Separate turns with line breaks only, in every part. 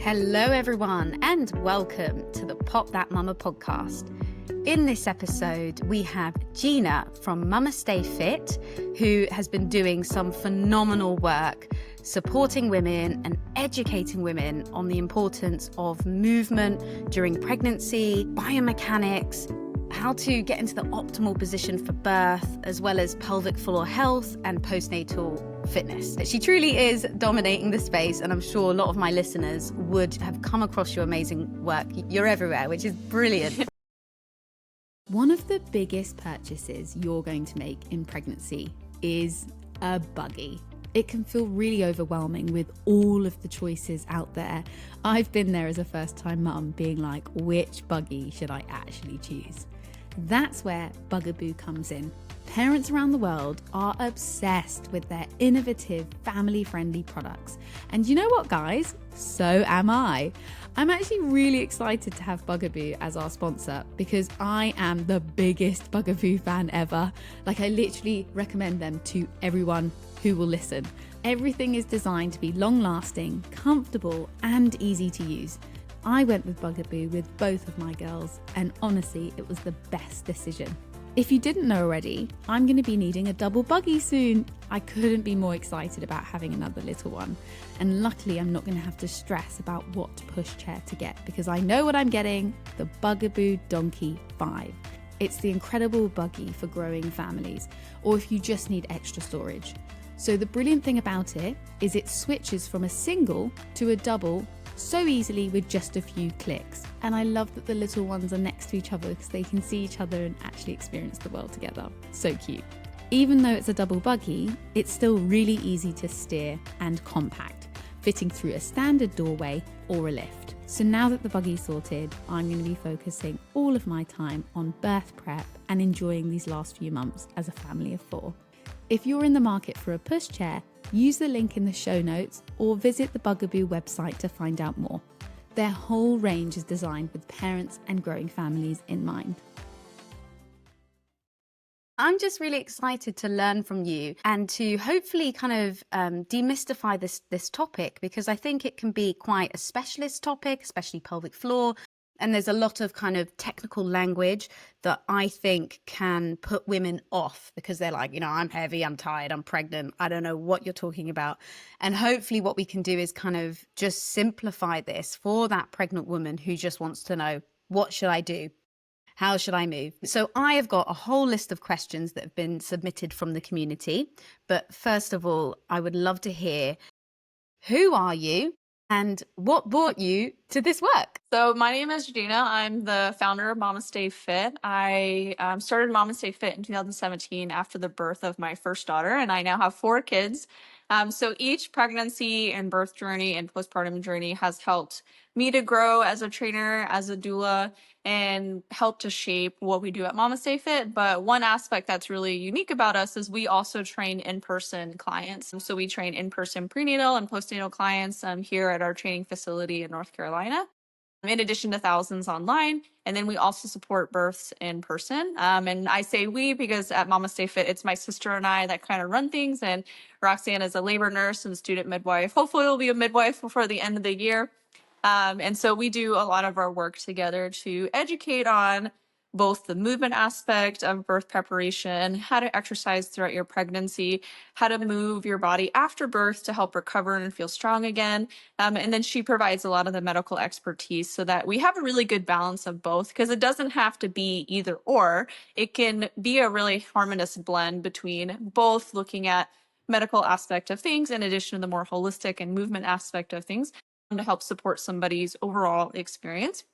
Hello everyone and welcome to the Pop That Mumma podcast. In this episode, we have Gina from MamasteFit, who has been doing some phenomenal work supporting women and educating women on the importance of movement during pregnancy, biomechanics, how to get into the optimal position for birth, as well as pelvic floor health and postnatal fitness. She truly is dominating the space, and I'm sure a lot of my listeners would have come across your amazing work. You're everywhere, which is brilliant. One of the biggest purchases you're going to make in pregnancy is a buggy. It can feel really overwhelming with all of the choices out there. I've been there as a first-time mum, being like, which buggy should I actually choose? That's where Bugaboo comes in. Parents around the world are obsessed with their innovative, family-friendly products. And you know what, guys? So am I. I'm actually really excited to have Bugaboo as our sponsor because I am the biggest Bugaboo fan ever. Like, I literally recommend them to everyone who will listen. Everything is designed to be long-lasting, comfortable, and easy to use. I went with Bugaboo with both of my girls, and honestly, it was the best decision. If you didn't know already, I'm going to be needing a double buggy soon. I couldn't be more excited about having another little one. And luckily, I'm not going to have to stress about what pushchair to get because I know what I'm getting, the Bugaboo Donkey 5. It's the incredible buggy for growing families, or if you just need extra storage. So the brilliant thing about it is it switches from a single to a double so easily with just a few clicks. And I love that the little ones are next to each other because they can see each other and actually experience the world together. So cute. Even though it's a double buggy, it's still really easy to steer and compact, fitting through a standard doorway or a lift. So now that the buggy's sorted, I'm going to be focusing all of my time on birth prep and enjoying these last few months as a family of 4. If you're in the market for a pushchair, use the link in the show notes or visit the Bugaboo website to find out more. Their whole range is designed with parents and growing families in mind. I'm just really excited to learn from you and to hopefully kind of demystify this topic, because I think it can be quite a specialist topic, especially pelvic floor. And there's a lot of kind of technical language that I think can put women off because they're like, I'm heavy, I'm tired, I'm pregnant, I don't know what you're talking about. And hopefully what we can do is kind of just simplify this for that pregnant woman who just wants to know, what should I do? How should I move? So I have got a whole list of questions that have been submitted from the community. But first of all, I would love to hear, who are you? And what brought you to this work?
So my name is Gina. I'm the founder of MamasteFit. I started MamasteFit in 2017 after the birth of my first daughter, and I now have 4 kids. So each pregnancy and birth journey and postpartum journey has helped me to grow as a trainer, as a doula, and help to shape what we do at MamasteFit. But one aspect that's really unique about us is we also train in-person clients. So we train in-person prenatal and postnatal clients here at our training facility in North Carolina, in addition to thousands online. And then we also support births in person. And I say we because at MamasteFit, it's my sister and I that kind of run things. And Roxanne is a labor nurse and student midwife. Hopefully we'll be a midwife before the end of the year. And so we do a lot of our work together to educate on both the movement aspect of birth preparation, how to exercise throughout your pregnancy, how to move your body after birth to help recover and feel strong again. And then she provides a lot of the medical expertise so that we have a really good balance of both, because it doesn't have to be either or. It can be a really harmonious blend between both looking at medical aspect of things in addition to the more holistic and movement aspect of things to help support somebody's overall experience.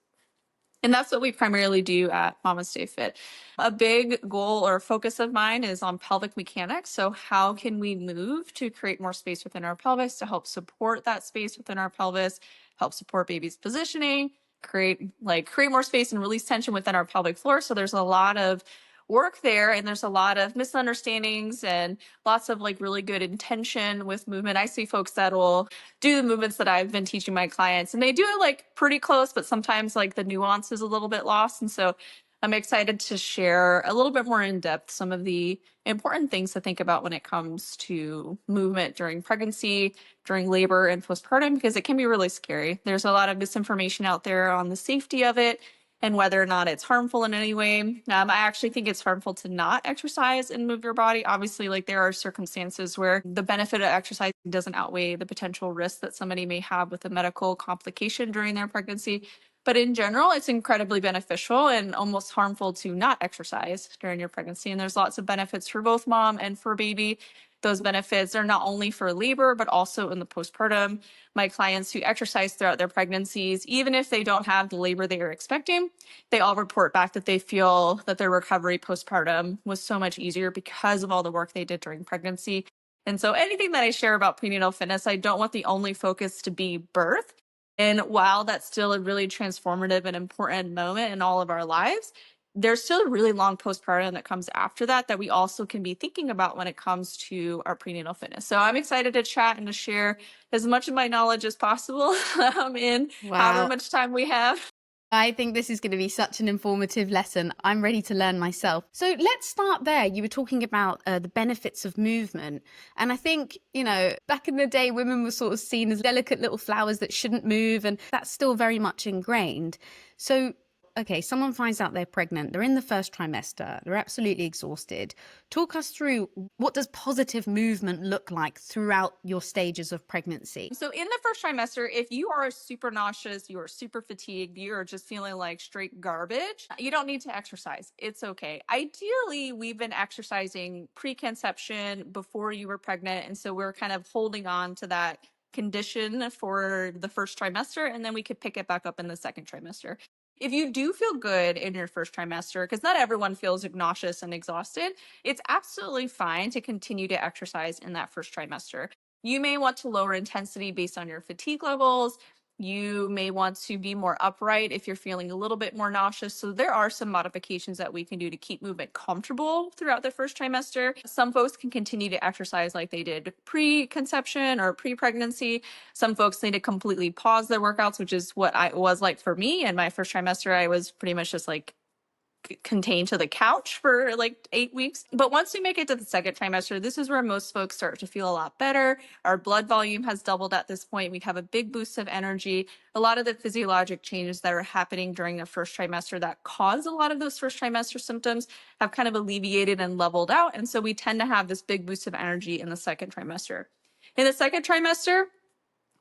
And that's what we primarily do at MamasteFit. A big goal or focus of mine is on pelvic mechanics. So how can we move to create more space within our pelvis to help support that space within our pelvis, help support baby's positioning, create more space and release tension within our pelvic floor. So there's a lot of work there, and there's a lot of misunderstandings and lots of really good intention with movement. I see folks that will do the movements that I've been teaching my clients, and they do it pretty close, but sometimes the nuance is a little bit lost. And so I'm excited to share a little bit more in depth some of the important things to think about when it comes to movement during pregnancy, during labor, and postpartum, because it can be really scary. There's a lot of misinformation out there on the safety of it and whether or not it's harmful in any way. I actually think it's harmful to not exercise and move your body. Obviously, like there are circumstances where the benefit of exercise doesn't outweigh the potential risk that somebody may have with a medical complication during their pregnancy. But in general, it's incredibly beneficial and almost harmful to not exercise during your pregnancy. And there's lots of benefits for both mom and for baby. Those benefits are not only for labor, but also in the postpartum. My clients who exercise throughout their pregnancies, even if they don't have the labor they are expecting, they all report back that they feel that their recovery postpartum was so much easier because of all the work they did during pregnancy. And so anything that I share about prenatal fitness, I don't want the only focus to be birth. And while that's still a really transformative and important moment in all of our lives, there's still a really long postpartum that comes after that that we also can be thinking about when it comes to our prenatal fitness. So I'm excited to chat and to share as much of my knowledge as possible in however much time we have.
I think this is going to be such an informative lesson. I'm ready to learn myself. So let's start there. You were talking about the benefits of movement. And I think, back in the day, women were sort of seen as delicate little flowers that shouldn't move. And that's still very much ingrained. So okay, someone finds out they're pregnant, they're in the first trimester, they're absolutely exhausted. Talk us through, what does positive movement look like throughout your stages of pregnancy?
So in the first trimester, if you are super nauseous, you are super fatigued, you are just feeling like straight garbage, you don't need to exercise. It's okay. Ideally, we've been exercising preconception before you were pregnant. And so we're kind of holding on to that condition for the first trimester, and then we could pick it back up in the second trimester. If you do feel good in your first trimester, because not everyone feels nauseous and exhausted, it's absolutely fine to continue to exercise in that first trimester. You may want to lower intensity based on your fatigue levels. You may want to be more upright if you're feeling a little bit more nauseous. So there are some modifications that we can do to keep movement comfortable throughout the first trimester. Some folks can continue to exercise like they did pre-conception or pre-pregnancy. Some folks need to completely pause their workouts, which is what I was like for me. In my first trimester, I was pretty much just like contained to the couch for like 8 weeks. But once we make it to the second trimester, this is where most folks start to feel a lot better. Our blood volume has doubled at this point. We have a big boost of energy. A lot of the physiologic changes that are happening during the first trimester that cause a lot of those first trimester symptoms have kind of alleviated and leveled out. And so we tend to have this big boost of energy in the second trimester. In the second trimester,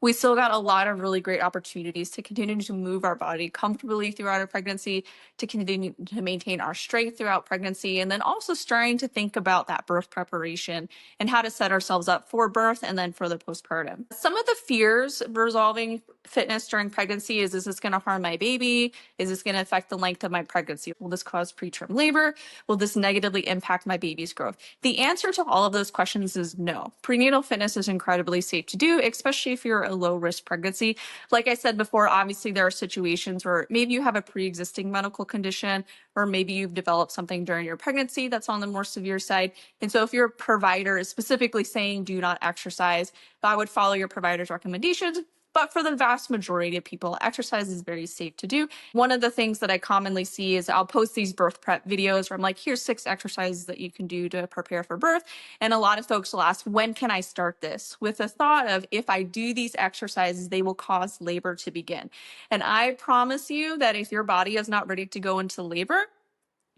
we still got a lot of really great opportunities to continue to move our body comfortably throughout our pregnancy, to continue to maintain our strength throughout pregnancy, and then also starting to think about that birth preparation and how to set ourselves up for birth and then for the postpartum. Some of the fears resolving fitness during pregnancy is this going to harm my baby? Is this going to affect the length of my pregnancy? Will this cause preterm labor? Will this negatively impact my baby's growth? The answer to all of those questions is no. Prenatal fitness is incredibly safe to do, especially if you're a low risk pregnancy. Like I said before, obviously there are situations where maybe you have a pre-existing medical condition, or maybe you've developed something during your pregnancy that's on the more severe side. And so if your provider is specifically saying do not exercise, I would follow your provider's recommendations. But for the vast majority of people, exercise is very safe to do. One of the things that I commonly see is I'll post these birth prep videos where I'm like, here's 6 exercises that you can do to prepare for birth. And a lot of folks will ask, when can I start this? With the thought of, if I do these exercises, they will cause labor to begin. And I promise you that if your body is not ready to go into labor,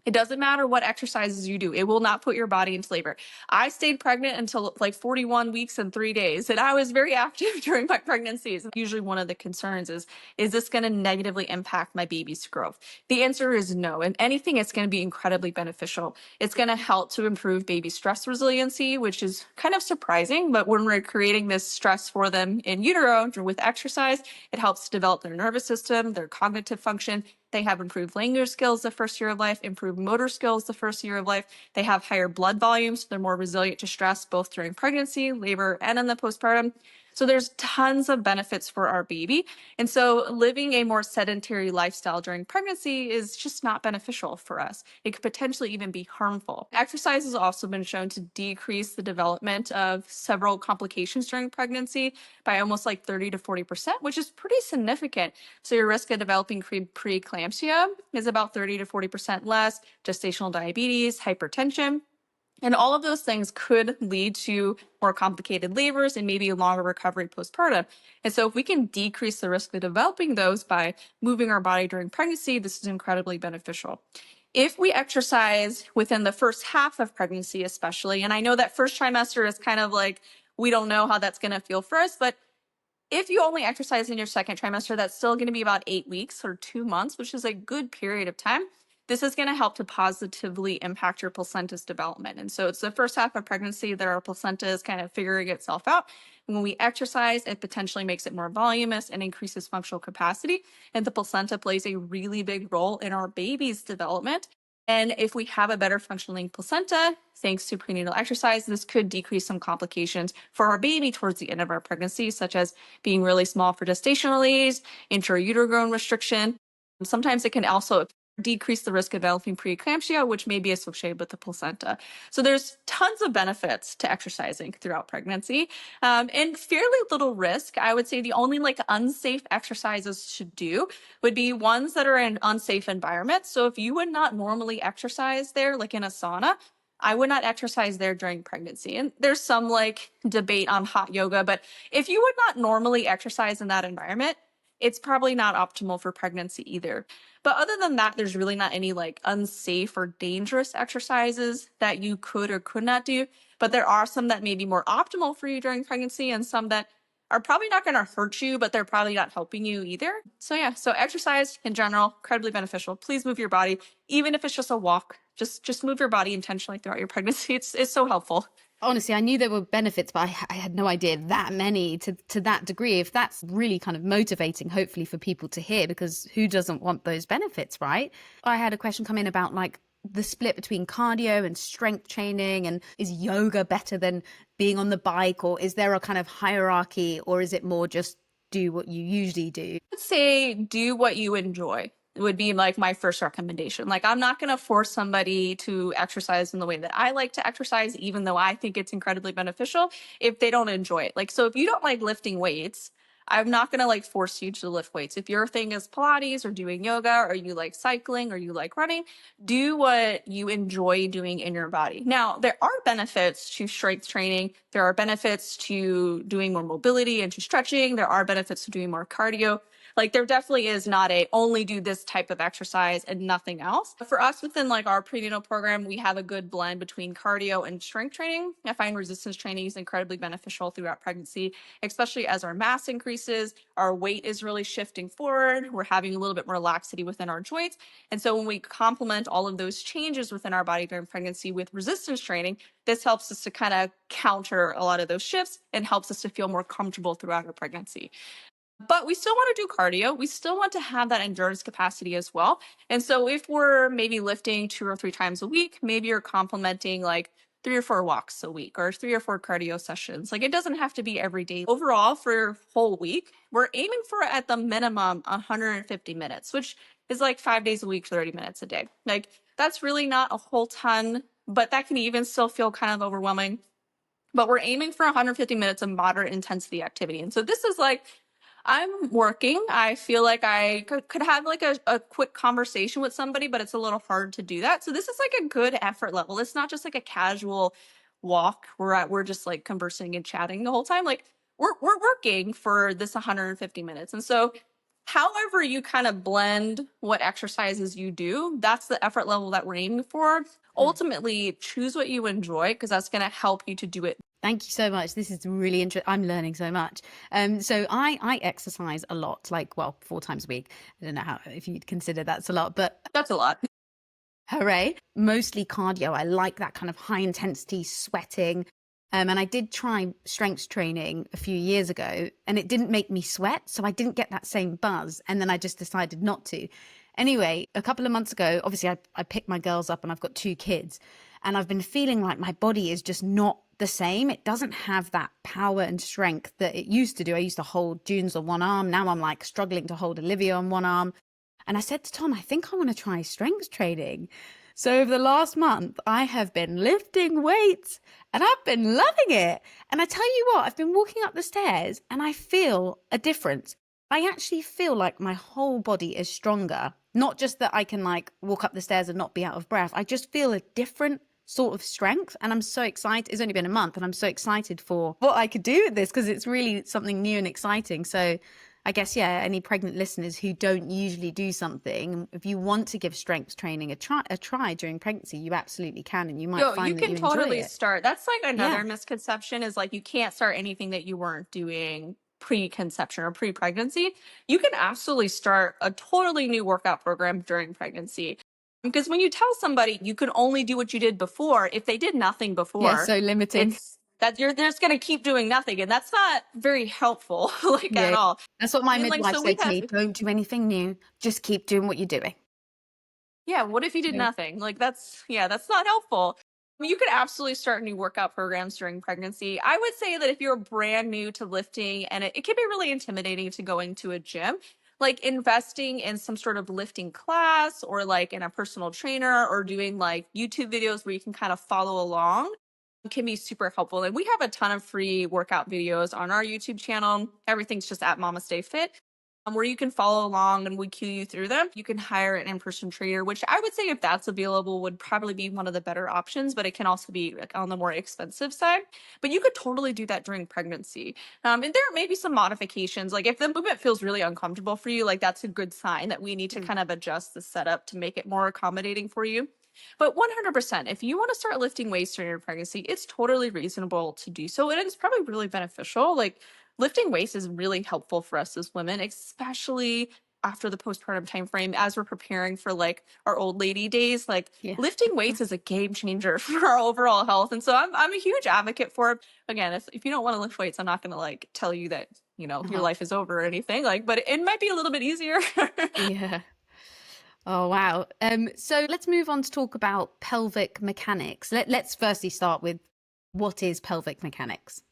it doesn't matter what exercises you do. It will not put your body into labor. I stayed pregnant until like 41 weeks and 3 days, and I was very active during my pregnancies. Usually one of the concerns is this going to negatively impact my baby's growth? The answer is no. And anything, it's going to be incredibly beneficial. It's going to help to improve baby stress resiliency, which is kind of surprising, but when we're creating this stress for them in utero with exercise, it helps develop their nervous system, their cognitive function. They have improved language skills the first year of life, improved motor skills the first year of life. They have higher blood volumes. So they're more resilient to stress, both during pregnancy, labor, and in the postpartum. So there's tons of benefits for our baby. And so living a more sedentary lifestyle during pregnancy is just not beneficial for us. It could potentially even be harmful. Exercise has also been shown to decrease the development of several complications during pregnancy by almost like 30 to 40%, which is pretty significant. So your risk of developing preeclampsia is about 30 to 40% less, gestational diabetes, hypertension. And all of those things could lead to more complicated labors and maybe a longer recovery postpartum. And so if we can decrease the risk of developing those by moving our body during pregnancy, this is incredibly beneficial. If we exercise within the first half of pregnancy, especially, and I know that first trimester is kind of like, we don't know how that's going to feel for us, but if you only exercise in your second trimester, that's still going to be about 8 weeks or 2 months, which is a good period of time. This is going to help to positively impact your placenta's development. And so it's the first half of pregnancy that our placenta is kind of figuring itself out. And when we exercise, it potentially makes it more voluminous and increases functional capacity. And the placenta plays a really big role in our baby's development. And if we have a better functioning placenta, thanks to prenatal exercise, this could decrease some complications for our baby towards the end of our pregnancy, such as being really small for gestational age, intrauterine restriction. Sometimes it can also decrease the risk of developing preeclampsia, which may be associated with the placenta. So there's tons of benefits to exercising throughout pregnancy, and fairly little risk. I would say the only like unsafe exercises to do would be ones that are in unsafe environments. So if you would not normally exercise there, like in a sauna, I would not exercise there during pregnancy. And there's some like debate on hot yoga, but if you would not normally exercise in that environment, it's probably not optimal for pregnancy either. But other than that, there's really not any like unsafe or dangerous exercises that you could or could not do. But there are some that may be more optimal for you during pregnancy and some that are probably not going to hurt you, but they're probably not helping you either. So yeah, so exercise in general, incredibly beneficial. Please move your body, even if it's just a walk. Just move your body intentionally throughout your pregnancy. It's so helpful.
Honestly, I knew there were benefits, but I had no idea that many to that degree. If that's really kind of motivating, hopefully for people to hear, because who doesn't want those benefits, right? I had a question come in about like the split between cardio and strength training, and is yoga better than being on the bike, or is there a kind of hierarchy, or is it more just do what you usually do?
I'd say do what you enjoy. It would be like my first recommendation. Like, I'm not going to force somebody to exercise in the way that I like to exercise, even though I think it's incredibly beneficial if they don't enjoy it. Like, so if you don't like lifting weights, I'm not going to like force you to lift weights. If your thing is Pilates or doing yoga, or you like cycling or you like running, do what you enjoy doing in your body. Now, there are benefits to strength training. There are benefits to doing more mobility and to stretching. There are benefits to doing more cardio. Like, there definitely is not a only do this type of exercise and nothing else. But for us within like our prenatal program, we have a good blend between cardio and strength training. I find resistance training is incredibly beneficial throughout pregnancy, especially as our mass increases, our weight is really shifting forward. We're having a little bit more laxity within our joints. And so when we complement all of those changes within our body during pregnancy with resistance training, this helps us to kind of counter a lot of those shifts and helps us to feel more comfortable throughout our pregnancy. But we still want to do cardio. We still want to have that endurance capacity as well. And so if we're maybe lifting 2 or 3 times a week, maybe you're complementing like 3 or 4 walks a week or 3 or 4 cardio sessions. Like, it doesn't have to be every day. Overall, for a whole week, we're aiming for at the minimum 150 minutes, which is like 5 days a week, 30 minutes a day. Like, that's really not a whole ton, but that can even still feel kind of overwhelming. But we're aiming for 150 minutes of moderate intensity activity. And so this is like, I'm working. I feel like I could have like a quick conversation with somebody, but it's a little hard to do that. So this is like a good effort level. It's not just like a casual walk where we're just like conversing and chatting the whole time. Like, we're working for this 150 minutes. And so however you kind of blend what exercises you do, that's the effort level that we're aiming for. Ultimately, choose what you enjoy, because that's going to help you to do it.
Thank you so much. This is really interesting. I'm learning so much. So I exercise a lot, like, well, 4 times a week. I don't know how, if you'd consider that's a lot, but
That's a lot.
hooray. Mostly cardio. I like that kind of high intensity sweating. And I did try strength training a few years ago, and it didn't make me sweat. So I didn't get that same buzz. And then I just decided not to. Anyway, a couple of months ago, obviously I picked my girls up and I've got 2 kids. And I've been feeling like my body is just not the same. It doesn't have that power and strength that it used to do. I used to hold June's on one arm. Now I'm like struggling to hold Olivia on one arm. And I said to Tom, I think I want to try strength training. So over the last month, I have been lifting weights and I've been loving it. And I tell you what, I've been walking up the stairs and I feel a difference. I actually feel like my whole body is stronger. Not just that I can like walk up the stairs and not be out of breath. I just feel a different sort of strength. And I'm so excited. It's only been a month and I'm so excited for what I could do with this because it's really something new and exciting. So I guess, yeah, any pregnant listeners who don't usually do something, if you want to give strength training a try during pregnancy, you absolutely can. And you might
Yo, you
find that
can
you enjoy
totally
it.
start. That's like another
Yeah.
misconception is like you can't start anything that you weren't doing pre-conception or pre-pregnancy. You can absolutely start a totally new workout program during pregnancy. Because when you tell somebody you can only do what you did before, if they did nothing
Yeah.
before,
So limiting.
it's that you're just going to keep doing nothing. And that's not very helpful, like at
Yeah.
all.
That's what
I
my
mean, like,
midwife
so we
said to
have,
me. Don't do anything new. Just keep doing what you're doing.
yeah, what if you did
So,
nothing? Like that's not helpful. I mean, you could absolutely start new workout programs during pregnancy. I would say that if you're brand new to lifting and it can be really intimidating to going to a gym, like investing in some sort of lifting class or like in a personal trainer or doing like YouTube videos where you can kind of follow along can be super helpful. And we have a ton of free workout videos on our YouTube channel. Everything's just at Mama Stay Fit, where you can follow along and we cue you through them. You can hire an in-person trainer, which I would say if that's available would probably be one of the better options, but it can also be like on the more expensive side. But you could totally do that during pregnancy. And there may be some modifications. Like if the movement feels really uncomfortable for you, like that's a good sign that we need to kind of adjust the setup to make it more accommodating for you. But 100%, if you want to start lifting weights during your pregnancy, it's totally reasonable to do so. And it's probably really beneficial. Like lifting weights is really helpful for us as women, especially after the postpartum time frame as we're preparing for like our old lady days. Like
yeah.
lifting weights is a game changer for our overall health. And so I'm a huge advocate for it. Again, if you don't want to lift weights, I'm not going to like tell you that, your
Uh-huh.
life is over or anything like, but it might be a little bit easier.
Yeah. Oh, wow. So let's move on to talk about pelvic mechanics. Let's firstly start with what is pelvic mechanics?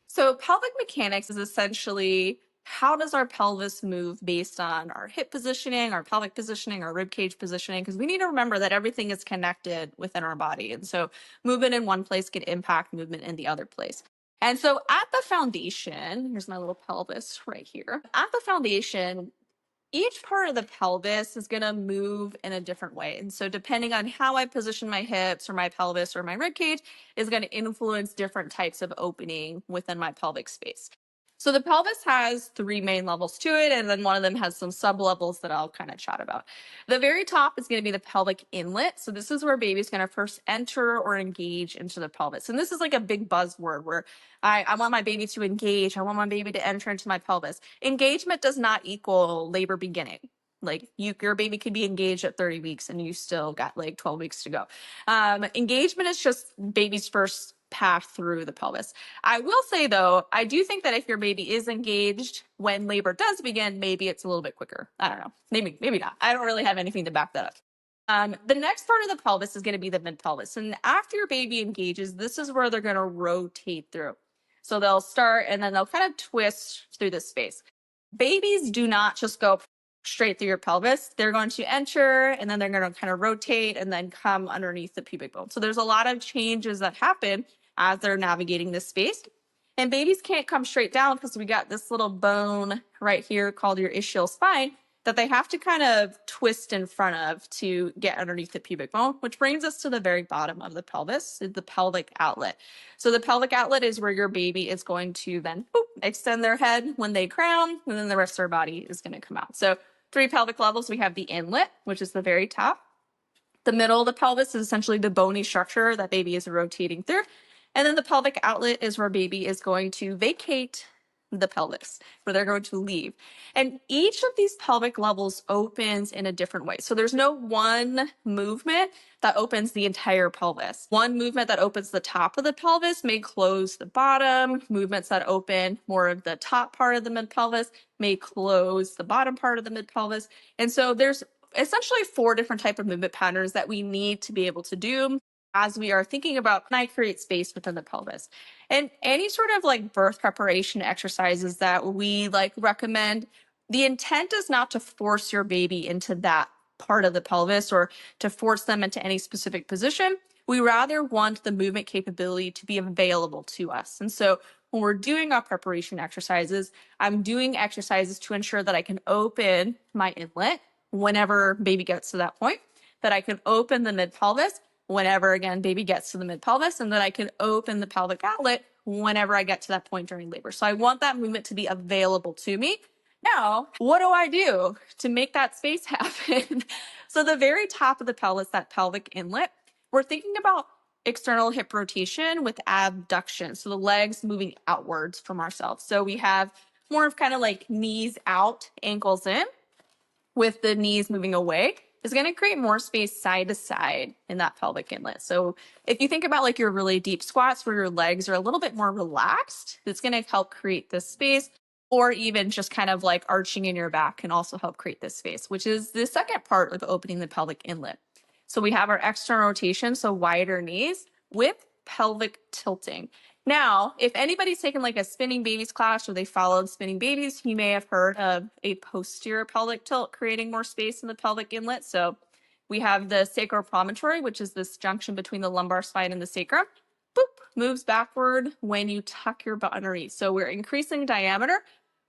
So pelvic mechanics is essentially how does our pelvis move based on our hip positioning, our pelvic positioning, our rib cage positioning? Because we need to remember that everything is connected within our body. And so movement in one place can impact movement in the other place. And so at the foundation, here's my little pelvis right here. At the foundation, each part of the pelvis is going to move in a different way. And so depending on how I position my hips or my pelvis or my rib cage is going to influence different types of opening within my pelvic space. So the pelvis has three main levels to it, and then one of them has some sub levels that I'll kind of chat about. The very top is going to be the pelvic inlet. So this is where baby's going to first enter or engage into the pelvis. And this is like a big buzzword where I want my baby to engage. I want my baby to enter into my pelvis. Engagement does not equal labor beginning. Like your baby could be engaged at 30 weeks and you still got like 12 weeks to go. Engagement is just baby's first path through the pelvis. I will say though, I do think that if your baby is engaged when labor does begin, maybe it's a little bit quicker. I don't know. Maybe not. I don't really have anything to back that up. The next part of the pelvis is going to be the mid pelvis. And after your baby engages, this is where they're going to rotate through. So they'll start and then they'll kind of twist through this space. Babies do not just go straight through your pelvis. They're going to enter and then they're going to kind of rotate and then come underneath the pubic bone. So there's a lot of changes that happen as they're navigating this space. And babies can't come straight down because we got this little bone right here called your ischial spine that they have to kind of twist in front of to get underneath the pubic bone, which brings us to the very bottom of the pelvis, the pelvic outlet. So the pelvic outlet is where your baby is going to then extend their head when they crown, and then the rest of their body is going to come out. So three pelvic levels. We have the inlet, which is the very top. The middle of the pelvis is essentially the bony structure that baby is rotating through. And then the pelvic outlet is where baby is going to vacate the pelvis, where they're going to leave. And each of these pelvic levels opens in a different way. So there's no one movement that opens the entire pelvis. One movement that opens the top of the pelvis may close the bottom. Movements that open more of the top part of the mid pelvis may close the bottom part of the mid pelvis. And so there's essentially four different type of movement patterns that we need to be able to do. as we are thinking about, can I create space within the pelvis? And any sort of like birth preparation exercises that we like recommend, the intent is not to force your baby into that part of the pelvis or to force them into any specific position. We rather want the movement capability to be available to us. And so when we're doing our preparation exercises, I'm doing exercises to ensure that I can open my inlet whenever baby gets to that point, that I can open the mid pelvis whenever, again, baby gets to the mid pelvis, and that I can open the pelvic outlet whenever I get to that point during labor. So I want that movement to be available to me. Now, what do I do to make that space happen? So the very top of the pelvis, that pelvic inlet, we're thinking about external hip rotation with abduction. So the legs moving outwards from ourselves. So we have more of kind of like knees out, ankles in, with the knees moving away, is going to create more space side to side in that pelvic inlet. So if you think about like your really deep squats where your legs are a little bit more relaxed, it's going to help create this space. Or even just kind of like arching in your back can also help create this space, which is the second part of opening the pelvic inlet. So we have our external rotation, so wider knees with pelvic tilting. Now, if anybody's taken like a spinning babies class or they followed spinning babies, you may have heard of a posterior pelvic tilt, creating more space in the pelvic inlet. So we have the sacropromontory, which is this junction between the lumbar spine and the sacrum. Boop, moves backward when you tuck your butt underneath. So we're increasing diameter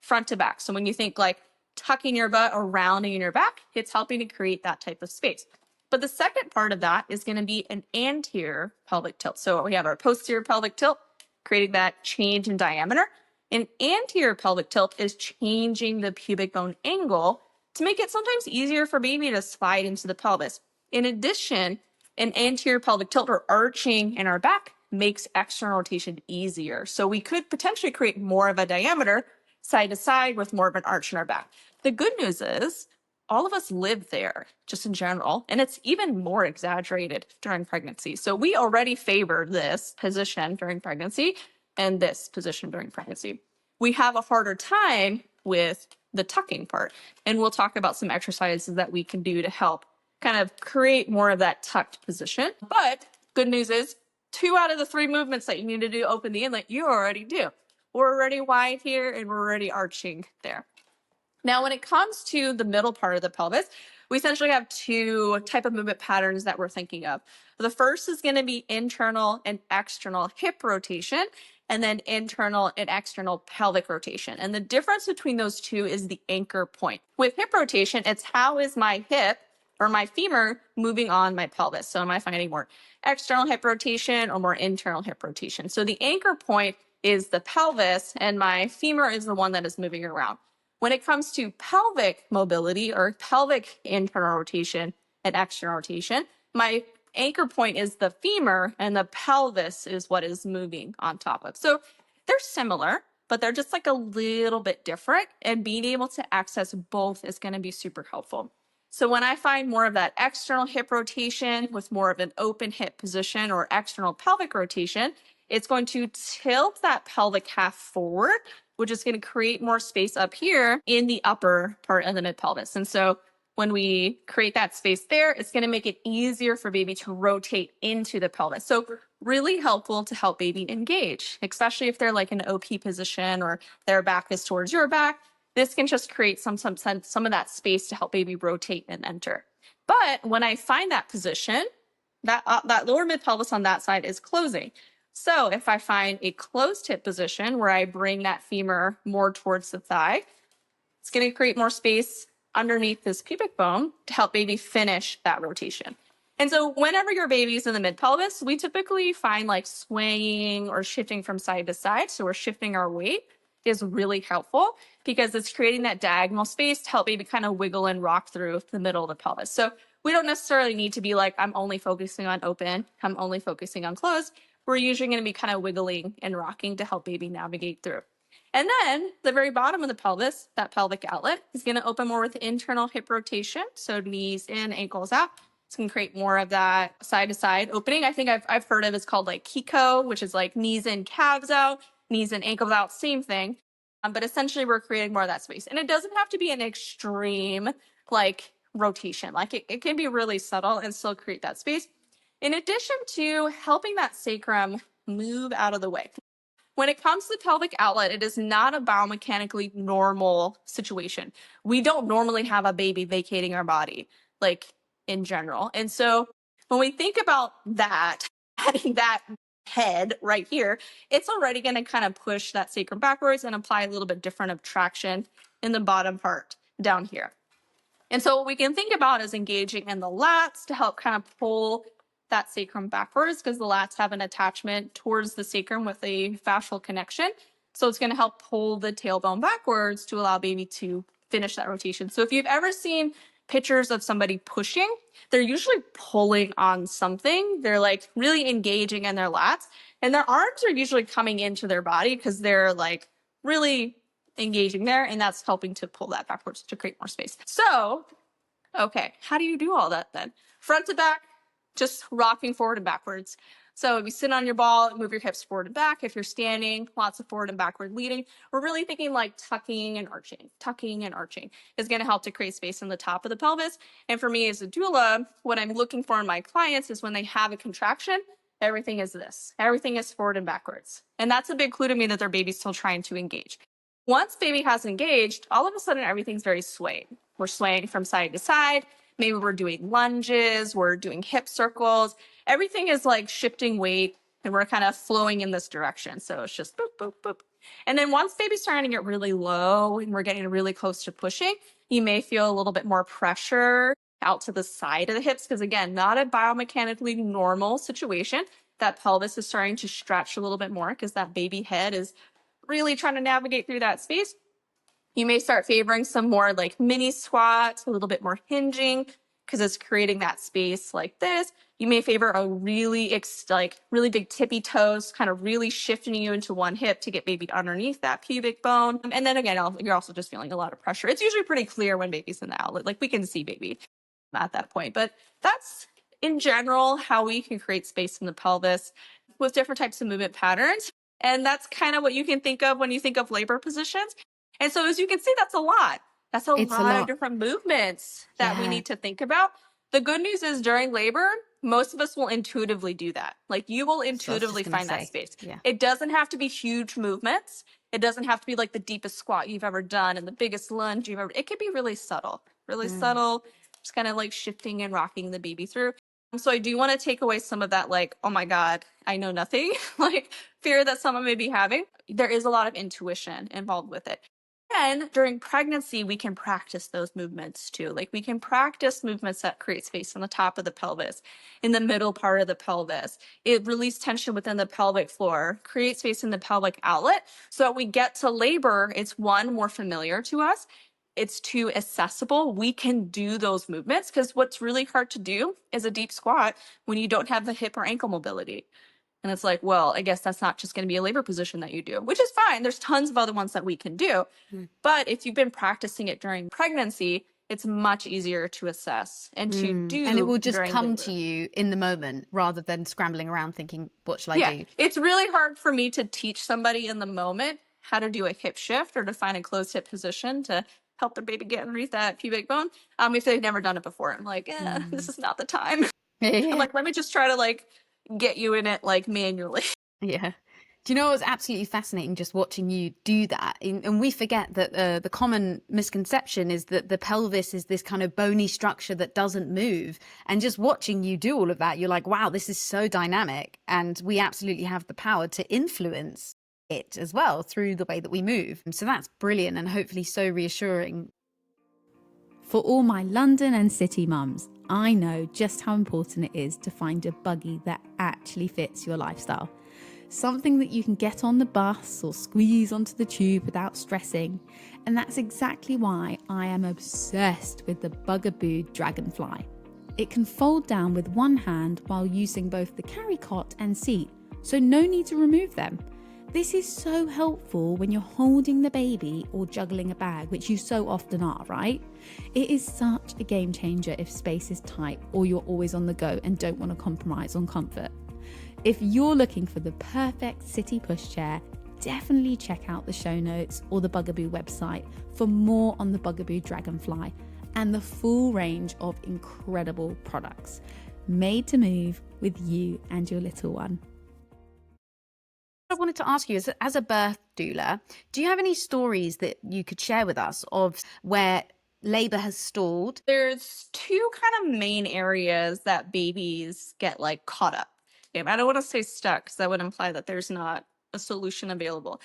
front to back. So when you think like tucking your butt or rounding in your back, it's helping to create that type of space. But the second part of that is going to be an anterior pelvic tilt. So we have our posterior pelvic tilt, creating that change in diameter. An anterior pelvic tilt is changing the pubic bone angle to make it sometimes easier for baby to slide into the pelvis. In addition, an anterior pelvic tilt or arching in our back makes external rotation easier. So we could potentially create more of a diameter side to side with more of an arch in our back. The good news is all of us live there just in general, and it's even more exaggerated during pregnancy. So we already favor this position during pregnancy and this position during pregnancy. We have a harder time with the tucking part, and we'll talk about some exercises that we can do to help kind of create more of that tucked position. But good news is 2 out of the 3 movements that you need to do open the inlet, you already do. We're already wide here and we're already arching there. Now, when it comes to the middle part of the pelvis, we essentially have 2 type of movement patterns that we're thinking of. The first is going to be internal and external hip rotation, and then internal and external pelvic rotation. And the difference between those 2 is the anchor point. With hip rotation, it's how is my hip or my femur moving on my pelvis. So am I finding more external hip rotation or more internal hip rotation? So the anchor point is the pelvis, and my femur is the one that is moving around. When it comes to pelvic mobility or pelvic internal rotation and external rotation, my anchor point is the femur and the pelvis is what is moving on top of. So they're similar, but they're just like a little bit different, and being able to access both is going to be super helpful. So when I find more of that external hip rotation with more of an open hip position or external pelvic rotation, it's going to tilt that pelvic half forward, which is going to create more space up here in the upper part of the mid pelvis. And so when we create that space there, it's going to make it easier for baby to rotate into the pelvis. So really helpful to help baby engage, especially if they're like in an OP position or their back is towards your back. This can just create some of that space to help baby rotate and enter. But when I find that position, that lower mid pelvis on that side is closing. So if I find a closed hip position where I bring that femur more towards the thigh, it's going to create more space underneath this pubic bone to help baby finish that rotation. And so whenever your baby's in the mid pelvis, we typically find like swaying or shifting from side to side. So we're shifting our weight is really helpful because it's creating that diagonal space to help baby kind of wiggle and rock through the middle of the pelvis. So we don't necessarily need to be like, I'm only focusing on open, I'm only focusing on closed. We're usually going to be kind of wiggling and rocking to help baby navigate through. And then the very bottom of the pelvis, that pelvic outlet, is going to open more with internal hip rotation. So knees in, ankles out. It's going to create more of that side to side opening. I think I've heard of it's called like Kiko, which is like knees in, calves out, knees in, ankles out, same thing. But essentially we're creating more of that space. And it doesn't have to be an extreme like rotation. Like it can be really subtle and still create that space. in addition to helping that sacrum move out of the way. When it comes to the pelvic outlet, it is not a biomechanically normal situation. We don't normally have a baby vacating our body, like in general. And so when we think about that, having that head right here, it's already going to kind of push that sacrum backwards and apply a little bit different of traction in the bottom part down here. And so what we can think about is engaging in the lats to help kind of pull that sacrum backwards, because the lats have an attachment towards the sacrum with a fascial connection. So it's going to help pull the tailbone backwards to allow baby to finish that rotation. So if you've ever seen pictures of somebody pushing, they're usually pulling on something. They're like really engaging in their lats, and their arms are usually coming into their body because they're like really engaging there, and that's helping to pull that backwards to create more space. So, okay, how do you do all that then? Front to back, just rocking forward and backwards. So if you sit on your ball, move your hips forward and back. If you're standing, lots of forward and backward leading. We're really thinking like tucking and arching. Tucking and arching is going to help to create space in the top of the pelvis. And for me as a doula, what I'm looking for in my clients is when they have a contraction, everything is this. Everything is forward and backwards. And that's a big clue to me that their baby's still trying to engage. Once baby has engaged, all of a sudden everything's very swayed. We're swaying from side to side. Maybe we're doing lunges, we're doing hip circles. Everything is like shifting weight and we're kind of flowing in this direction. So it's just boop, boop, boop. And then once baby's starting to get really low and we're getting really close to pushing, you may feel a little bit more pressure out to the side of the hips, because again, not a biomechanically normal situation. That pelvis is starting to stretch a little bit more because that baby head is really trying to navigate through that space. You may start favoring some more like mini squats, a little bit more hinging, because it's creating that space like this. You may favor a really big tippy toes, kind of really shifting you into one hip to get baby underneath that pubic bone. And then again, you're also just feeling a lot of pressure. It's usually pretty clear when baby's in the outlet, like we can see baby at that point. But that's in general how we can create space in the pelvis with different types of movement patterns. And that's kind of what you can think of when you think of labor positions. And so as you can see, that's a lot. That's a lot of different movements that we need to think about. The good news is during labor, most of us will intuitively do that. Like you will intuitively find that space. Yeah. It doesn't have to be huge movements. It doesn't have to be like the deepest squat you've ever done and the biggest lunge you've ever. It can be really subtle, subtle, just kind of like shifting and rocking the baby through. So I do want to take away some of that, like, oh my God, I know nothing, like fear that someone may be having. There is a lot of intuition involved with it. And during pregnancy, we can practice those movements too. Like we can practice movements that create space on the top of the pelvis, in the middle part of the pelvis. It releases tension within the pelvic floor, create space in the pelvic outlet. So that we get to labor, it's one, more familiar to us. It's too accessible. We can do those movements, because what's really hard to do is a deep squat when you don't have the hip or ankle mobility. And it's like, well, I guess that's not just going to be a labor position that you do, which is fine. There's tons of other ones that we can do. But if you've been practicing it during pregnancy, it's much easier to assess and to do.
And it will just come to you in the moment rather than scrambling around thinking, what shall I do?
It's really hard for me to teach somebody in the moment how to do a hip shift or to find a closed hip position to help their baby get underneath that pubic bone. If they've never done it before, I'm like, this is not the time. I'm like, let me just try to like get you in it like manually.
Yeah. Do you know what's absolutely fascinating just watching you do that? And we forget that the common misconception is that the pelvis is this kind of bony structure that doesn't move. And just watching you do all of that, you're like, wow, this is so dynamic. And we absolutely have the power to influence it as well through the way that we move. So that's brilliant and hopefully so reassuring. For all my London and city mums, I know just how important it is to find a buggy that actually fits your lifestyle. Something that you can get on the bus or squeeze onto the tube without stressing. And that's exactly why I am obsessed with the Bugaboo Dragonfly. It can fold down with one hand while using both the carry cot and seat, so no need to remove them. This is so helpful when you're holding the baby or juggling a bag, which you so often are, right? It is such a game changer if space is tight or you're always on the go and don't want to compromise on comfort. If you're looking for the perfect city pushchair, definitely check out the show notes or the Bugaboo website for more on the Bugaboo Dragonfly and the full range of incredible products.
made to move with you and your little one.
I wanted to ask you, as a birth doula, do you have any stories that you could share with us of where labor has stalled?
There's two kind of main areas that babies get like caught up. I don't want to say stuck because that would imply that there's not a solution available.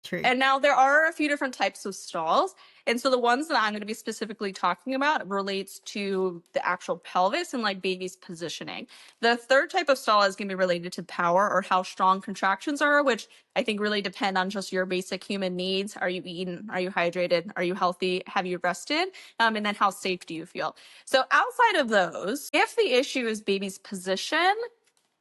True.
And now there are a few different types of stalls. And so the ones that I'm going to be specifically talking about relates to the actual pelvis and like baby's positioning. The third type of stall is going to be related to power or how strong contractions are, which I think really depend on just your basic human needs. Are you eating? Are you hydrated? Are you healthy? Have you rested? And then how safe do you feel? So outside of those, if the issue is baby's position,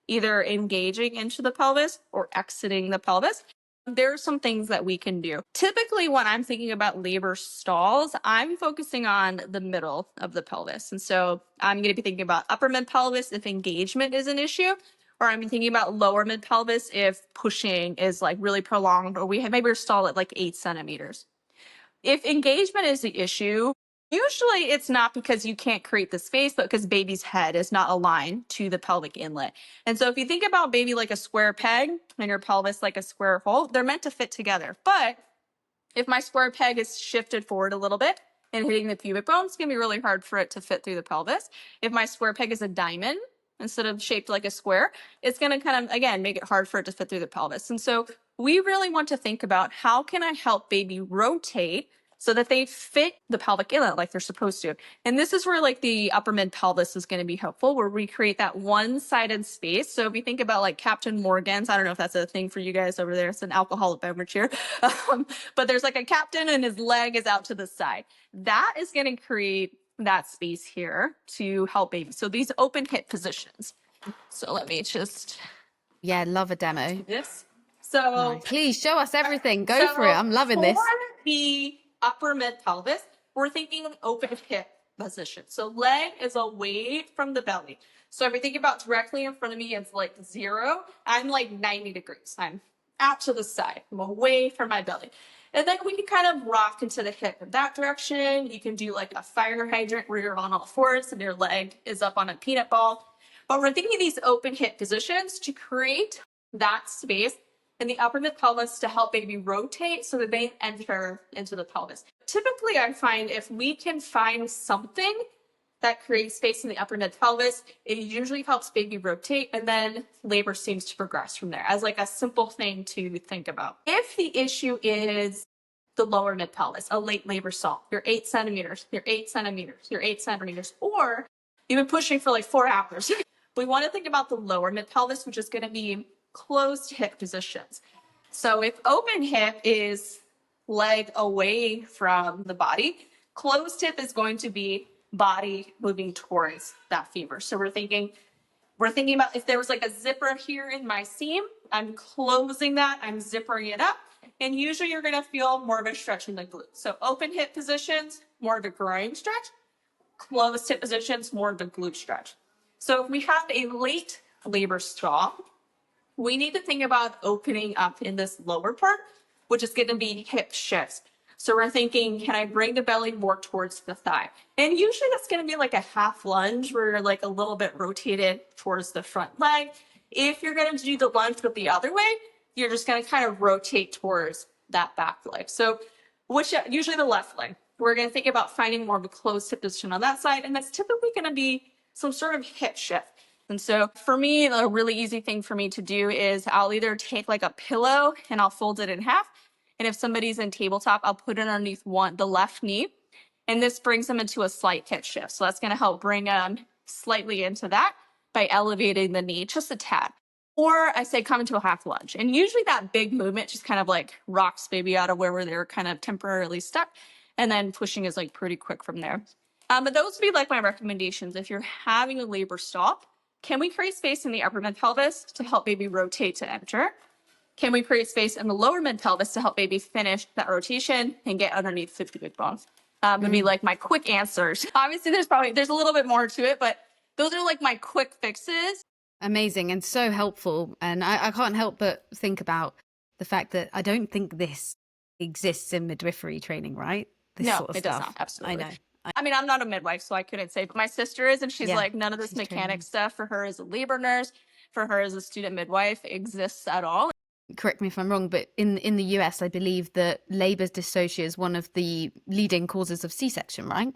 either engaging into the pelvis or exiting the pelvis, there are some things that we can do. Typically, when I'm thinking about labor stalls, I'm focusing on the middle of the pelvis. And so I'm going to be thinking about upper mid pelvis if engagement is an issue, or I'm thinking about lower mid pelvis if pushing is like really prolonged, or we have maybe a stall at like 8 centimeters. If engagement is the issue, usually it's not because you can't create the space, but because baby's head is not aligned to the pelvic inlet. And so if you think about baby like a square peg and your pelvis like a square hole, they're meant to fit together. But if my square peg is shifted forward a little bit and hitting the pubic bone, it's going to be really hard for it to fit through the pelvis. If my square peg is a diamond instead of shaped like a square, it's going to kind of, again, make it hard for it to fit through the pelvis. And so we really want to think about how can I help baby rotate so that they fit the pelvic inlet like they're supposed to. And this is where like the upper mid pelvis is going to be helpful, where we create that one-sided space. So if you think about like Captain Morgan's, I don't know if that's a thing for you guys over there. It's an alcoholic beverage here. But there's like a captain and his leg is out to the side. That is going to create that space here to help baby. So these open hip positions. So let me just
Love a demo.
do this. So
please show us everything. Go for it. I'm loving this.
For the upper mid pelvis, we're thinking open hip position. So leg is away from the belly. So if you think about directly in front of me, it's like 0. I'm like 90 degrees. I'm out to the side. I'm away from my belly. And then we can kind of rock into the hip in that direction. You can do like a fire hydrant where you're on all fours and your leg is up on a peanut ball. But we're thinking these open hip positions to create that space in the upper mid pelvis to help baby rotate so that they enter into the pelvis. Typically, I find if we can find something that creates space in the upper mid pelvis, it usually helps baby rotate, and then labor seems to progress from there as like a simple thing to think about. If the issue is the lower mid pelvis, a late labor stall, you're 8 centimeters, you're 8 centimeters, you're 8 centimeters, or you've been pushing for like 4 hours, we want to think about the lower mid pelvis, which is going to be closed hip positions. So if open hip is leg away from the body, closed hip is going to be body moving towards that femur. So we're thinking about if there was like a zipper here in my seam, I'm closing that, I'm zippering it up, and usually you're going to feel more of a stretch in the glute. So open hip positions, more of a groin stretch. Closed hip positions, more of a glute stretch. So if we have a late labor stall, we need to think about opening up in this lower part, which is going to be hip shifts. So we're thinking, can I bring the belly more towards the thigh? And usually that's going to be like a half lunge where you're like a little bit rotated towards the front leg. If you're going to do the lunge with the other way, you're just going to kind of rotate towards that back leg. So which usually the left leg. We're going to think about finding more of a closed hip position on that side. And that's typically going to be some sort of hip shift. And so for me, a really easy thing for me to do is I'll either take like a pillow and I'll fold it in half. And if somebody's in tabletop, I'll put it underneath the left knee. And this brings them into a slight hip shift. So that's going to help bring them slightly into that by elevating the knee just a tad. Or I say come into a half lunge. And usually that big movement just kind of like rocks baby out of where they're kind of temporarily stuck. And then pushing is like pretty quick from there. But those would be like my recommendations. If you're having a labor stall, can we create space in the upper mid pelvis to help baby rotate to enter? Can we create space in the lower mid pelvis to help baby finish that rotation and get underneath the pubic bone? Would be like my quick answers. Obviously, there's a little bit more to it, but those are like my quick fixes.
Amazing and so helpful. And I can't help but think about the fact that I don't think this exists in midwifery training, right? This
No,
sort of
it does
stuff.
not. Absolutely.
I know.
I mean, I'm not a midwife, so I couldn't say, but my sister is, and she's
Yeah,
like, none of this
she's
mechanic
training.
stuff for her as a labor nurse, for her as a student midwife exists at all.
Correct me if I'm wrong, but in the US, I believe that labor dystocia is one of the leading causes of C-section, right?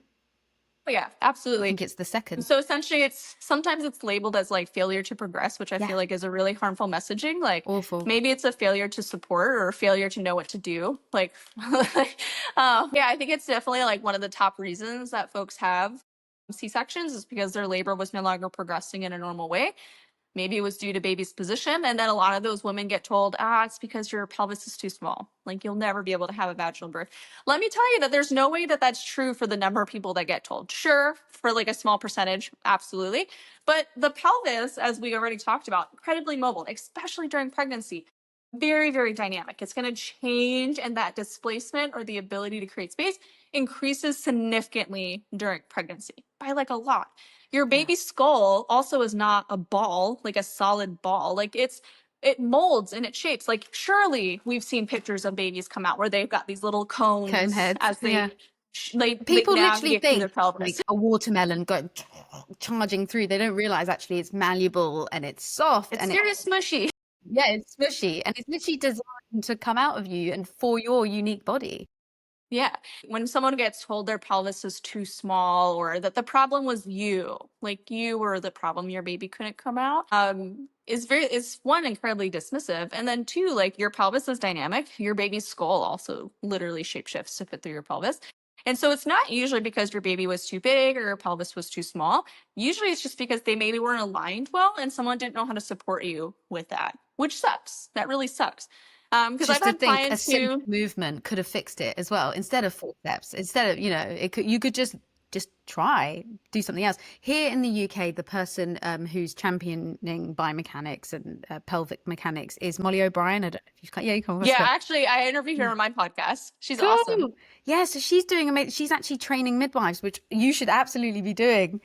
But yeah,
I
absolutely.
think it's the second.
So essentially, sometimes it's labeled as like failure to progress, which I
Yeah.
feel like is a really harmful messaging. Like
Awful.
maybe it's a failure to support or a failure to know what to do. Like, yeah, I think it's definitely like one of the top reasons that folks have C-sections is because their labor was no longer progressing in a normal way. Maybe it was due to baby's position. And then a lot of those women get told, it's because your pelvis is too small. Like you'll never be able to have a vaginal birth. Let me tell you that there's no way that that's true for the number of people that get told. Sure, for like a small percentage, absolutely. But the pelvis, as we already talked about, incredibly mobile, especially during pregnancy. Very, very dynamic. It's going to change, and that displacement or the ability to create space increases significantly during pregnancy by like a lot. Your baby's skull also is not a ball, like a solid ball. Like it molds and it shapes. Like surely we've seen pictures of babies come out where they've got these little cones
Cone heads,
as they
yeah.
they
People literally
navigate through their
think
pelvis.
like a watermelon going charging through. They don't realize actually it's malleable and it's soft
It's
and
very smushy.
yeah, it's smushy and it's literally designed to come out of you and for your unique body.
Yeah. When someone gets told their pelvis is too small or that the problem was you, like you were the problem, your baby couldn't come out, is one, incredibly dismissive. And then two, like your pelvis is dynamic. Your baby's skull also literally shapeshifts to fit through your pelvis. And so it's not usually because your baby was too big or your pelvis was too small. Usually it's just because they maybe weren't aligned well and someone didn't know how to support you with that, which sucks. That really sucks. Because I've
Just to
had
think a
clients
simple
who
movement could have fixed it as well. Instead of forceps, instead of, you could just try, do something else. Here in the UK, the person who's championing biomechanics and pelvic mechanics is Molly O'Brien. I don't know if you can, yeah, you can.
Yeah, actually, I interviewed her on my podcast. She's
Cool.
awesome.
Yeah, so she's doing amazing. She's actually training midwives, which you should absolutely be doing.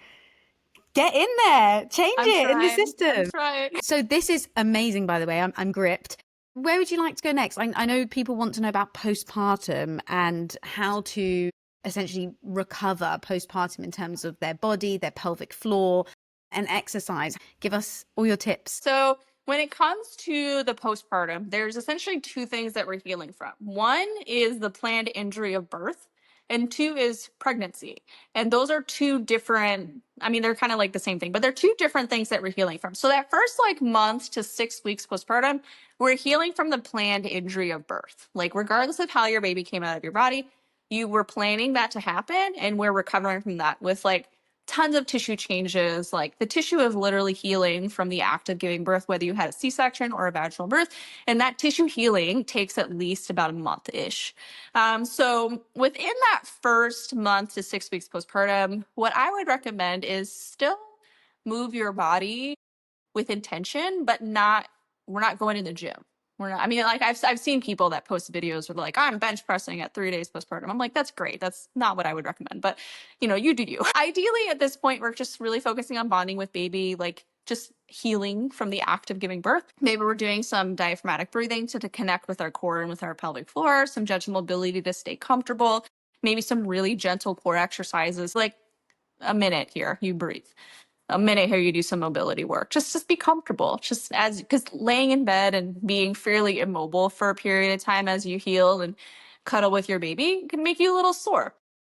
Get in there, change it in the system.
I'm trying.
So this is amazing, by the way. I'm gripped. Where would you like to go next? I know people want to know about postpartum and how to essentially recover postpartum in terms of their body, their pelvic floor, and exercise. Give us all your tips.
So when it comes to the postpartum, there's essentially two things that we're healing from. One is the planned injury of birth, and two is pregnancy. And those are two different, I mean, they're kind of like the same thing, but they're two different things that we're healing from. So that first like month to 6 weeks postpartum, we're healing from the planned injury of birth. Like regardless of how your baby came out of your body, you were planning that to happen, and we're recovering from that with like tons of tissue changes. Like the tissue is literally healing from the act of giving birth, whether you had a C-section or a vaginal birth. And that tissue healing takes at least about a month-ish. So within that first month to 6 weeks postpartum, what I would recommend is still move your body with intention, but we're not going to the gym. We're not, I mean, like I've seen people that post videos where they're like, I'm bench pressing at 3 days postpartum. I'm like, that's great. That's not what I would recommend, but you do you. Ideally at this point, we're just really focusing on bonding with baby, like just healing from the act of giving birth. Maybe we're doing some diaphragmatic breathing to connect with our core and with our pelvic floor, some gentle mobility to stay comfortable, maybe some really gentle core exercises, like a minute here, you breathe. A minute here, you do some mobility work. Just be comfortable. Because laying in bed and being fairly immobile for a period of time as you heal and cuddle with your baby can make you a little sore.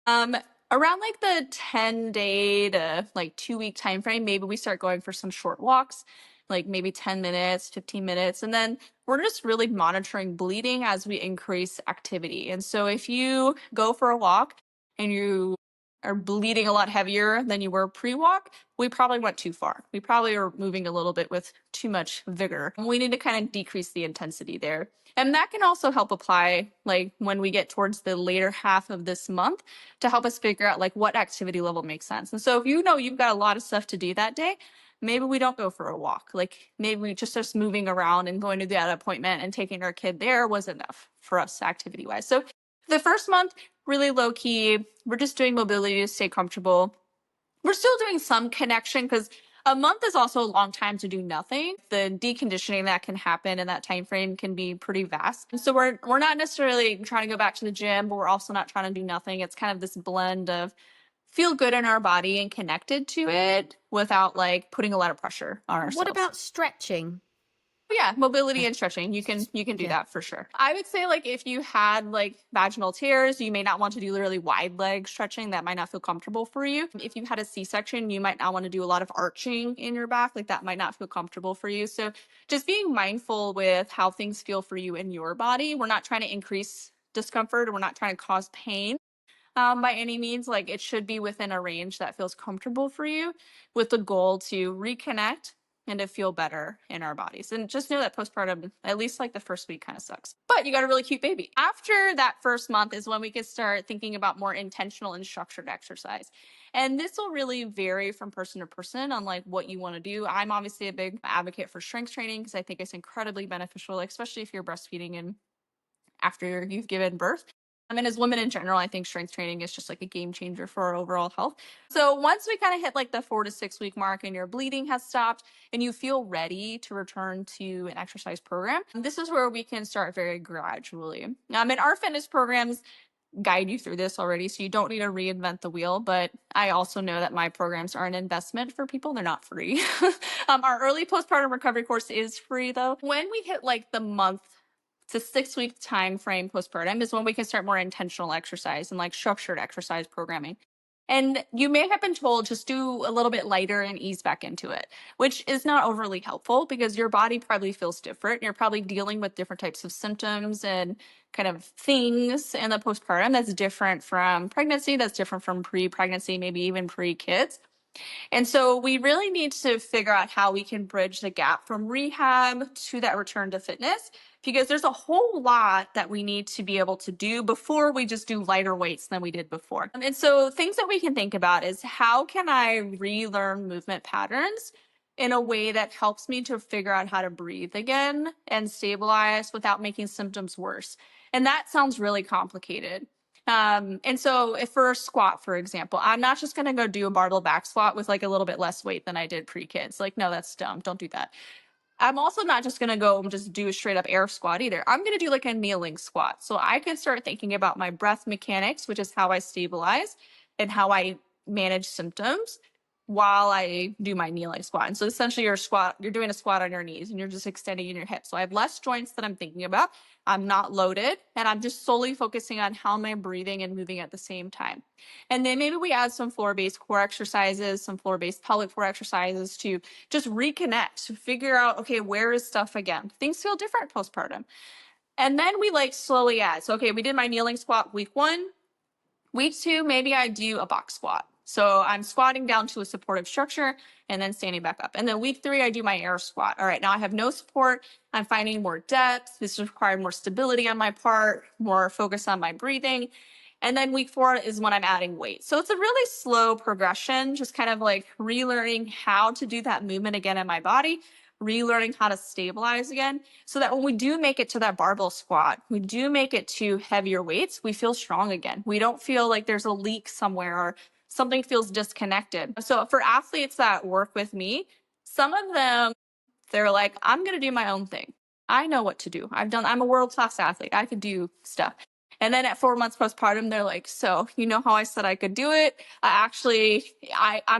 Around like the 10-day to like 2-week time frame, maybe we start going for some short walks, like maybe 10 minutes, 15 minutes. And then we're just really monitoring bleeding as we increase activity. And so if you go for a walk and you are bleeding a lot heavier than you were pre-walk, we probably went too far. We probably are moving a little bit with too much vigor. We need to kind of decrease the intensity there. And that can also help apply like when we get towards the later half of this month to help us figure out like what activity level makes sense. And so if you know you've got a lot of stuff to do that day, maybe we don't go for a walk. Like maybe we just moving around and going to that appointment and taking our kid there was enough for us activity wise. So the first month, really low key. We're just doing mobility to stay comfortable. We're still doing some connection because a month is also a long time to do nothing. The deconditioning that can happen in that time frame can be pretty vast. And so we're not necessarily trying to go back to the gym, but we're also not trying to do nothing. It's kind of this blend of feel good in our body and connected to it without like putting a lot of pressure on ourselves.
What about stretching?
Yeah, mobility and stretching. You can do that for sure. I would say like if you had like vaginal tears, you may not want to do really wide leg stretching. That might not feel comfortable for you. If you had a C-section, you might not want to do a lot of arching in your back. Like that might not feel comfortable for you. So just being mindful with how things feel for you in your body. We're not trying to increase discomfort, or we're not trying to cause pain. By any means. Like it should be within a range that feels comfortable for you, with the goal to reconnect and to feel better in our bodies. And just know that postpartum, at least like the first week, kind of sucks. But you got a really cute baby. After that first month is when we can start thinking about more intentional and structured exercise. And this will really vary from person to person on like what you want to do. I'm obviously a big advocate for strength training because I think it's incredibly beneficial, especially if you're breastfeeding and after you've given birth. I mean, as women in general, I think strength training is just like a game changer for our overall health. So once we kind of hit like the 4 to 6 week mark and your bleeding has stopped and you feel ready to return to an exercise program, this is where we can start very gradually. And our fitness programs guide you through this already, so you don't need to reinvent the wheel. But I also know that my programs are an investment for people. They're not free. Our early postpartum recovery course is free though. When we hit like the month to 6 week time frame postpartum is when we can start more intentional exercise and like structured exercise programming. And you may have been told just do a little bit lighter and ease back into it, which is not overly helpful because your body probably feels different. You're probably dealing with different types of symptoms and kind of things in the postpartum that's different from pregnancy, that's different from pre-pregnancy, maybe even pre-kids. And so we really need to figure out how we can bridge the gap from rehab to that return to fitness, because there's a whole lot that we need to be able to do before we just do lighter weights than we did before. And so things that we can think about is how can I relearn movement patterns in a way that helps me to figure out how to breathe again and stabilize without making symptoms worse. And that sounds really complicated. And so if for a squat, for example, I'm not just going to go do a barbell back squat with like a little bit less weight than I did pre-kids. Like, no, that's dumb. Don't do that. I'm also not just going to go and just do a straight up air squat either. I'm going to do like a kneeling squat. So I can start thinking about my breath mechanics, which is how I stabilize and how I manage symptoms while I do my kneeling squat. And so essentially you're doing a squat on your knees and you're just extending in your hips. So I have less joints that I'm thinking about. I'm not loaded and I'm just solely focusing on how am I breathing and moving at the same time. And then maybe we add some floor-based core exercises, some floor-based pelvic floor exercises to just reconnect, to figure out, okay, where is stuff again? Things feel different postpartum. And then we like slowly add. So, okay, we did my kneeling squat week 1. Week 2, maybe I do a box squat. So I'm squatting down to a supportive structure and then standing back up. And then week 3, I do my air squat. All right, now I have no support. I'm finding more depth. This requires more stability on my part, more focus on my breathing. And then week 4 is when I'm adding weight. So it's a really slow progression, just kind of like relearning how to do that movement again in my body, relearning how to stabilize again, so that when we do make it to that barbell squat, we do make it to heavier weights, we feel strong again. We don't feel like there's a leak somewhere or something feels disconnected. So for athletes that work with me, some of them, they're like, I'm going to do my own thing. I know what to do. I'm a world-class athlete. I could do stuff. And then at 4 months postpartum, they're like, so you know how I said I could do it? I'm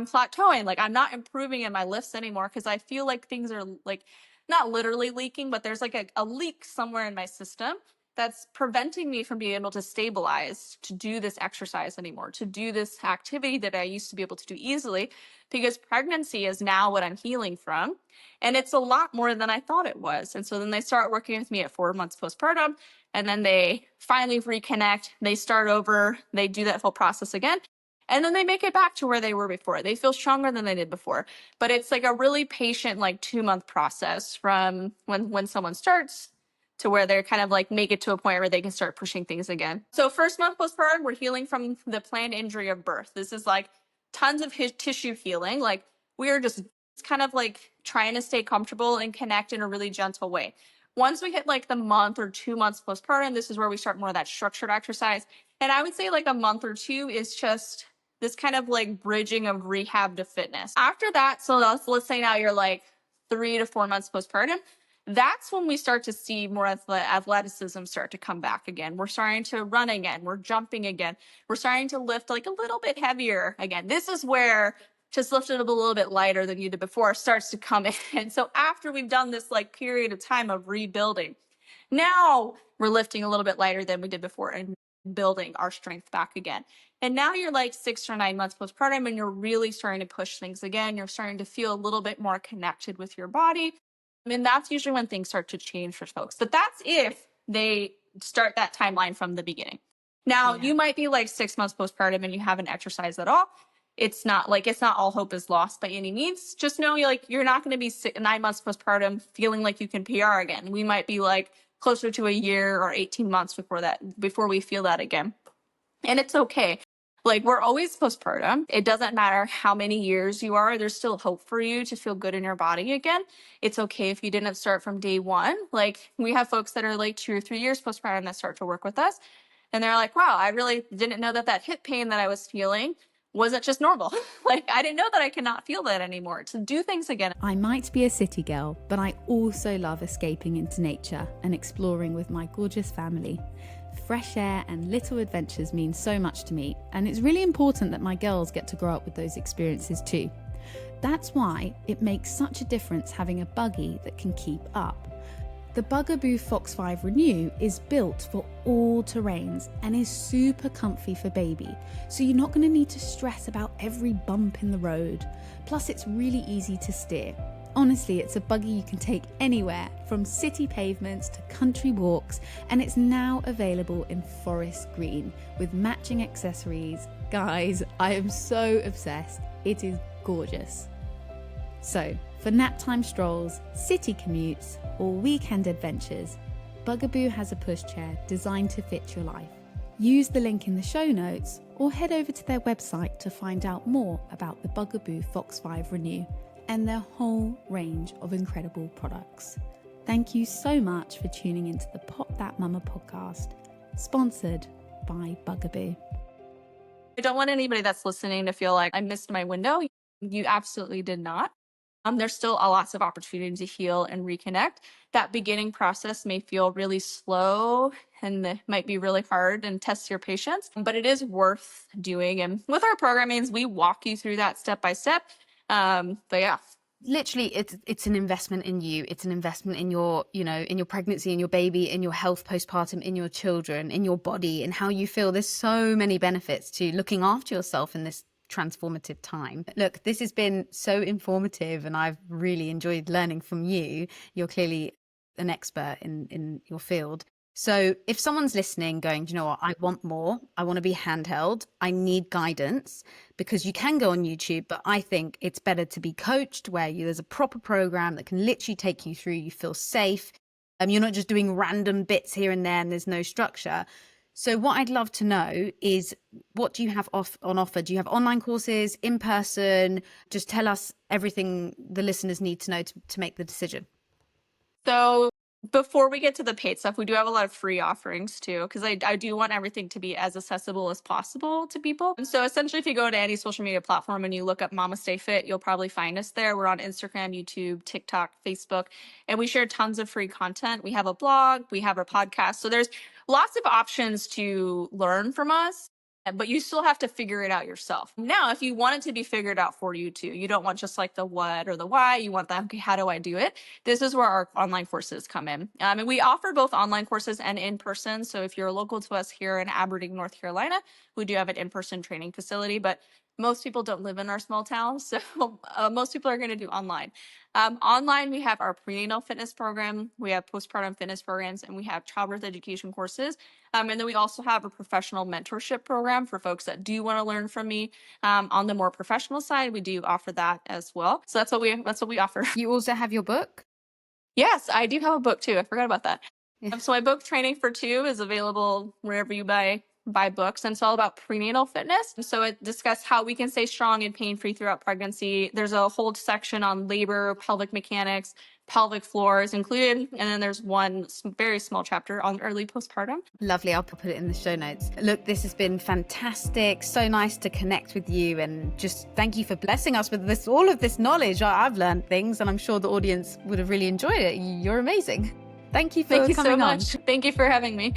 plateauing. Like I'm not improving in my lifts anymore because I feel like things are like not literally leaking, but there's like a leak somewhere in my system that's preventing me from being able to stabilize, to do this exercise anymore, to do this activity that I used to be able to do easily, because pregnancy is now what I'm healing from. And it's a lot more than I thought it was. And so then they start working with me at 4 months postpartum, and then they finally reconnect, they start over, they do that whole process again. And then they make it back to where they were before. They feel stronger than they did before. But it's like a really patient, like 2-month process from when someone starts to where they're kind of like make it to a point where they can start pushing things again. So first month postpartum, we're healing from the planned injury of birth. This is like tons of tissue healing. Like we're just kind of like trying to stay comfortable and connect in a really gentle way. Once we hit like the month or 2 months postpartum, this is where we start more of that structured exercise. And I would say like a month or 2 is just this kind of like bridging of rehab to fitness. After that, so let's say now you're like 3 to 4 months postpartum, that's when we start to see more athleticism start to come back again. We're starting to run again. We're jumping again. We're starting to lift like a little bit heavier again. This is where just lifting up a little bit lighter than you did before starts to come in. And so after we've done this like period of time of rebuilding, now we're lifting a little bit lighter than we did before and building our strength back again. And now you're like 6 or 9 months postpartum and you're really starting to push things again. You're starting to feel a little bit more connected with your body. I mean, that's usually when things start to change for folks. But that's if they start that timeline from the beginning. Now, you might be like 6 months postpartum and you haven't exercised at all. It's not all hope is lost by any means. Just know you're not going to be 9 months postpartum feeling like you can PR again. We might be like closer to a year or 18 months before we feel that again. And it's okay. Like, we're always postpartum. It doesn't matter how many years you are. There's still hope for you to feel good in your body again. It's okay if you didn't start from day one. Like, we have folks that are like 2 or 3 years postpartum that start to work with us. And they're like, wow, I really didn't know that hip pain that I was feeling wasn't just normal. Like, I didn't know that I could not feel that anymore. To do things again.
I might be a city girl, but I also love escaping into nature and exploring with my gorgeous family. Fresh air and little adventures mean so much to me, and it's really important that my girls get to grow up with those experiences too. That's why it makes such a difference having a buggy that can keep up. The Bugaboo Fox 5 Renew is built for all terrains and is super comfy for baby, so you're not going to need to stress about every bump in the road. Plus, it's really easy to steer. Honestly, it's a buggy you can take anywhere, from city pavements to country walks, and it's now available in forest green with matching accessories. Guys, I am so obsessed. It is gorgeous. So, for naptime strolls, city commutes, or weekend adventures, Bugaboo has a pushchair designed to fit your life. Use the link in the show notes or head over to their website to find out more about the Bugaboo Fox 5 Renew and their whole range of incredible products. Thank you so much for tuning into the Pop That Mumma podcast, sponsored by Bugaboo.
I don't want anybody that's listening to feel like I missed my window. You absolutely did not. There's still lots of opportunity to heal and reconnect. That beginning process may feel really slow and might be really hard and test your patience, but it is worth doing. And with our programmings, we walk you through that step by step. But yeah.
Literally, it's an investment in you. It's an investment in your, in your pregnancy, in your baby, in your health postpartum, in your children, in your body, and how you feel. There's so many benefits to looking after yourself in this transformative time. Look, this has been so informative and I've really enjoyed learning from you. You're clearly an expert in your field. So if someone's listening going, do you know what, I want more, I want to be handheld, I need guidance, because you can go on YouTube, but I think it's better to be coached where there's a proper program that can literally take you through, you feel safe. You're not just doing random bits here and there and there's no structure. So what I'd love to know is, what do you have on offer? Do you have online courses, in person? Just tell us everything the listeners need to know to make the decision.
So before we get to the paid stuff, we do have a lot of free offerings too, because I do want everything to be as accessible as possible to people. And so essentially, if you go to any social media platform and you look up MamasteFit, you'll probably find us there. We're on Instagram, YouTube, TikTok, Facebook, and we share tons of free content. We have a blog, we have our podcast. So there's lots of options to learn from us, but you still have to figure it out yourself. Now, if you want it to be figured out for you too, you don't want just like the what or the why, you want that, okay, how do I do it? This is where our online courses come in. And we offer both online courses and in person. So if you're local to us here in Aberdeen, North Carolina, we do have an in-person training facility, but most people don't live in our small town. So most people are going to do online. Online, we have our prenatal fitness program, we have postpartum fitness programs, and we have childbirth education courses. And then we also have a professional mentorship program for folks that do want to learn from me. On the more professional side, we do offer that as well. So that's what we offer.
You also have your book?
Yes, I do have a book too. I forgot about that.
Yeah.
So my book, Training for Two, is available wherever you buy books, and it's all about prenatal fitness. So it discusses how we can stay strong and pain-free throughout pregnancy. There's a whole section on labor, pelvic mechanics, pelvic floor is included. And then there's one very small chapter on early postpartum.
Lovely. I'll put it in the show notes. Look, this has been fantastic. So nice to connect with you, and just thank you for blessing us with all of this knowledge. I've learned things, and I'm sure the audience would have really enjoyed it. You're amazing. Thank you for
Thank you
coming
so
on.
much. Thank you for having me.